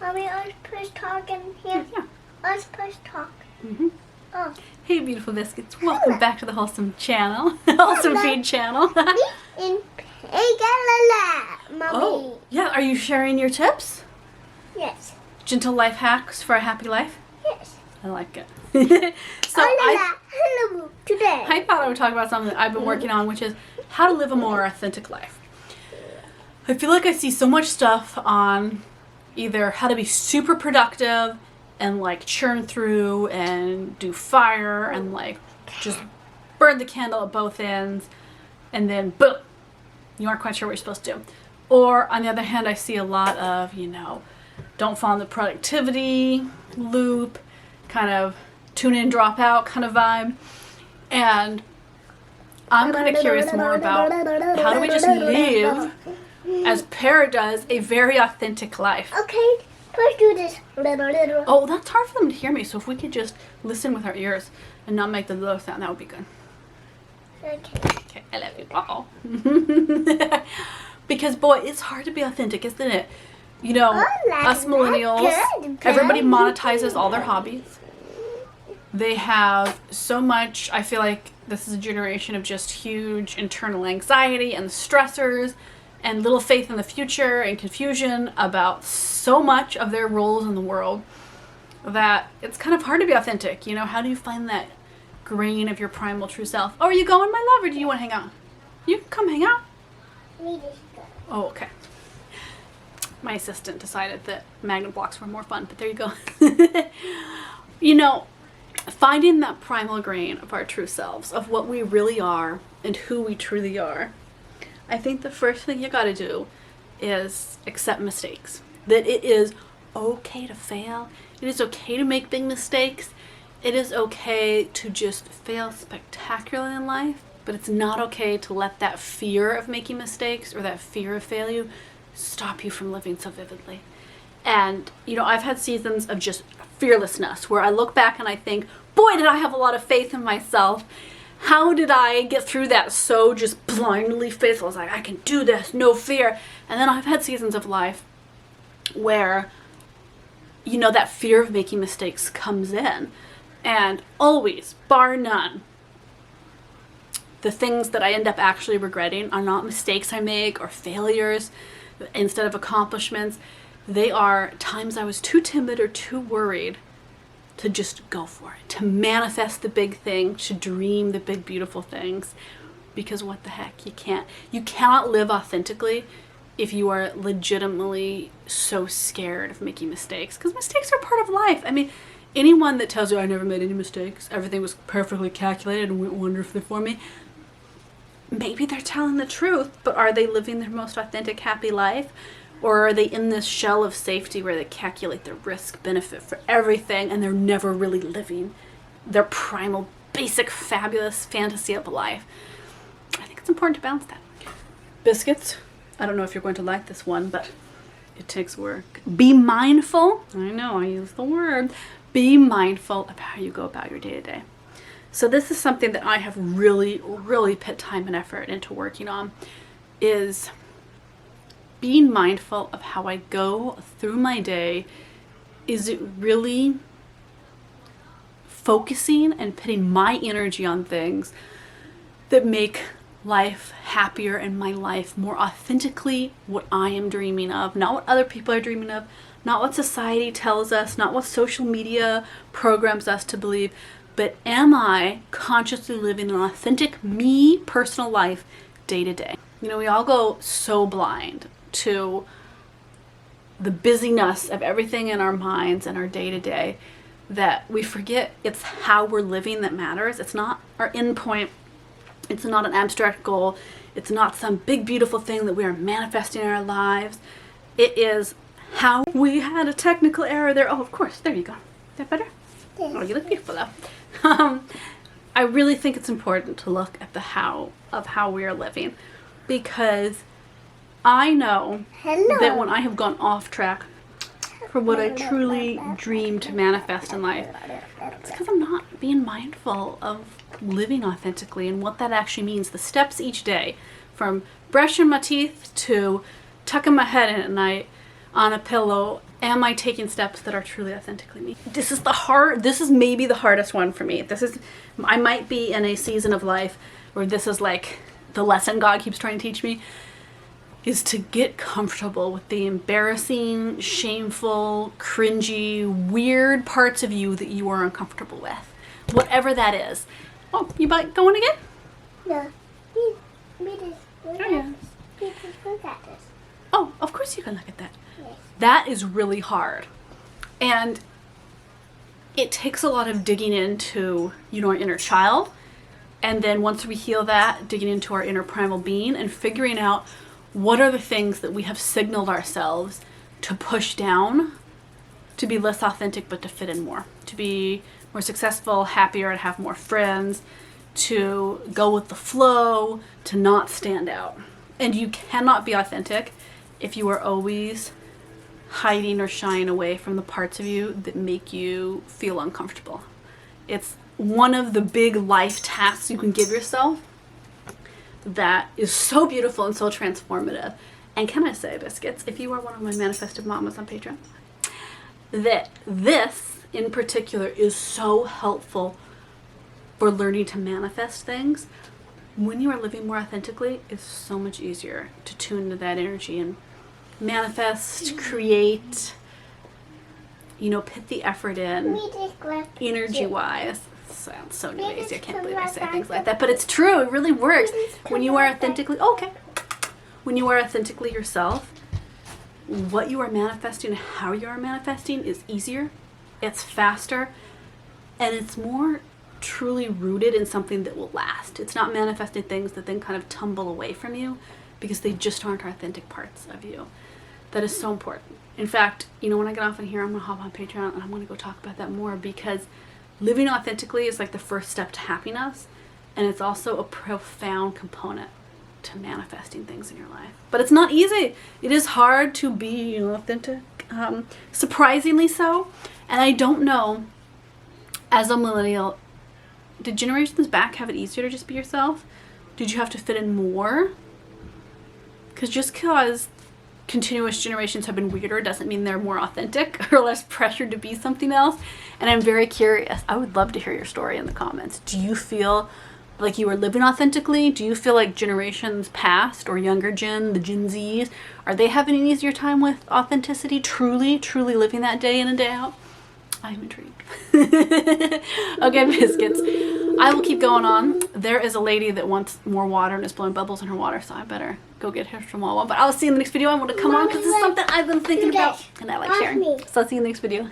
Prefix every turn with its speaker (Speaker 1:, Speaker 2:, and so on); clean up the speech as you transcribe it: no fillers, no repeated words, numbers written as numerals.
Speaker 1: Mommy, let's push talk in here.
Speaker 2: Yeah.
Speaker 1: Let's push talk.
Speaker 2: Mm-hmm.
Speaker 1: Oh.
Speaker 2: Hey, beautiful biscuits. Welcome back to the Wholesome channel. Wholesome Feed channel.
Speaker 1: In Mommy.
Speaker 2: Oh, yeah. Are you sharing your tips?
Speaker 1: Yes.
Speaker 2: Gentle life hacks for a happy life?
Speaker 1: Yes.
Speaker 2: I like it.
Speaker 1: So hello today.
Speaker 2: I thought I would talk about something that I've been working on, which is how to live a more authentic life. I feel like I see so much stuff on either how to be super productive and like churn through and do fire and like just burn the candle at both ends and then boom, you aren't quite sure what you're supposed to do. Or on the other hand, I see a lot of, don't fall in the productivity loop, kind of tune in, drop out kind of vibe. And I'm kind of curious more about how do we just live, as Para does, a very authentic life.
Speaker 1: Okay, let's do this.
Speaker 2: Oh, that's hard for them to hear me, so if we could just listen with our ears and not make the little sound, that would be good.
Speaker 1: Okay.
Speaker 2: Okay, I love you. Uh-oh. Because, boy, it's hard to be authentic, isn't it? Us millennials, everybody monetizes all their hobbies. They have so much, I feel like this is a generation of just huge internal anxiety and stressors and little faith in the future and confusion about so much of their roles in the world that it's kind of hard to be authentic. How do you find that grain of your primal true self? Oh, are you going, my love, or do you want to hang out? You can come hang out. Oh, okay. My assistant decided that magnet blocks were more fun, but there you go. Finding that primal grain of our true selves, of what we really are and who we truly are, I think the first thing you gotta do is accept mistakes. That it is okay to fail. It is okay to make big mistakes. It is okay to just fail spectacularly in life, but it's not okay to let that fear of making mistakes or that fear of failure stop you from living so vividly. And, I've had seasons of just fearlessness where I look back and I think, boy, did I have a lot of faith in myself. How did I get through that so just blindly faithful? I was like, I can do this, no fear. And then I've had seasons of life where, that fear of making mistakes comes in. And always, bar none, the things that I end up actually regretting are not mistakes I make or failures instead of accomplishments. They are times I was too timid or too worried to just go for it, to manifest the big thing, to dream the big, beautiful things. Because what the heck, you cannot live authentically if you are legitimately so scared of making mistakes. Because mistakes are part of life. I mean, anyone that tells you I never made any mistakes, everything was perfectly calculated and went wonderfully for me, maybe they're telling the truth, but are they living their most authentic, happy life? Or are they in this shell of safety where they calculate the risk benefit for everything and they're never really living their primal, basic, fabulous fantasy of life? I think it's important to balance that. Biscuits, I don't know if you're going to like this one, but it takes work. Be mindful. I know, I use the word. Be mindful of how you go about your day-to-day. So this is something that I have really, really put time and effort into working on, is being mindful of how I go through my day. Is it really focusing and putting my energy on things that make life happier and my life more authentically what I am dreaming of, not what other people are dreaming of, not what society tells us, not what social media programs us to believe, but am I consciously living an authentic me personal life day to day? We all go so blind to the busyness of everything in our minds and our day-to-day that we forget it's how we're living that matters. It's not our end point. It's not an abstract goal. It's not some big, beautiful thing that we are manifesting in our lives. It is how we had a technical error there. Oh, of course. There you go. Is that better? Oh, you look beautiful though. I really think it's important to look at the how of how we are living, because I know that when I have gone off track for what I truly dream to manifest in life, it's because I'm not being mindful of living authentically and what that actually means. The steps each day, from brushing my teeth to tucking my head in at night on a pillow Am I taking steps that are truly authentically me? This is maybe the hardest one for me. I might be in a season of life where this is like the lesson God keeps trying to teach me, is to get comfortable with the embarrassing, shameful, cringy, weird parts of you that you are uncomfortable with. Whatever that is. Oh, you going again?
Speaker 1: No. We just look at this.
Speaker 2: Oh, of course you can look at that.
Speaker 1: Yes.
Speaker 2: That is really hard. And it takes a lot of digging into, our inner child. And then once we heal that, digging into our inner primal being and figuring out what are the things that we have signaled ourselves to push down to be less authentic but to fit in more. To be more successful, happier, and have more friends. To go with the flow, to not stand out. And you cannot be authentic if you are always hiding or shying away from the parts of you that make you feel uncomfortable. It's one of the big life tasks you can give yourself that is so beautiful and so transformative. And can I say, Biscuits, if you are one of my manifestive mamas on Patreon, that this in particular is so helpful for learning to manifest things. When you are living more authentically, it's so much easier to tune into that energy and manifest, create, put the effort in, energy-wise. Sounds so lazy. I can't believe I say things like that. But it's true. It really works. When you are authentically, when you are authentically yourself, what you are manifesting and how you are manifesting is easier, it's faster, and it's more truly rooted in something that will last. It's not manifesting things that then kind of tumble away from you because they just aren't authentic parts of you. That is so important. In fact, when I get off in here, I'm going to hop on Patreon and I'm going to go talk about that more, because living authentically is like the first step to happiness, and it's also a profound component to manifesting things in your life. But it's not easy. It is hard to be authentic, surprisingly so. And I don't know, as a millennial, did generations back have it easier to just be yourself? Did you have to fit in more? Because just because continuous generations have been weirder doesn't mean they're more authentic or less pressured to be something else. And I'm very curious. I would love to hear your story in the comments. Do you feel like you were living authentically? Do you feel like generations past or younger gen, the Gen Zs, are they having an easier time with authenticity, truly living that day in and day out? I'm intrigued. Okay, Biscuits. I will keep going on. There is a lady that wants more water and is blowing bubbles in her water, so I better go get her some Wawa. But I'll see you in the next video. I want to come on because this is something I've been thinking about and I like sharing. So I'll see you in the next video.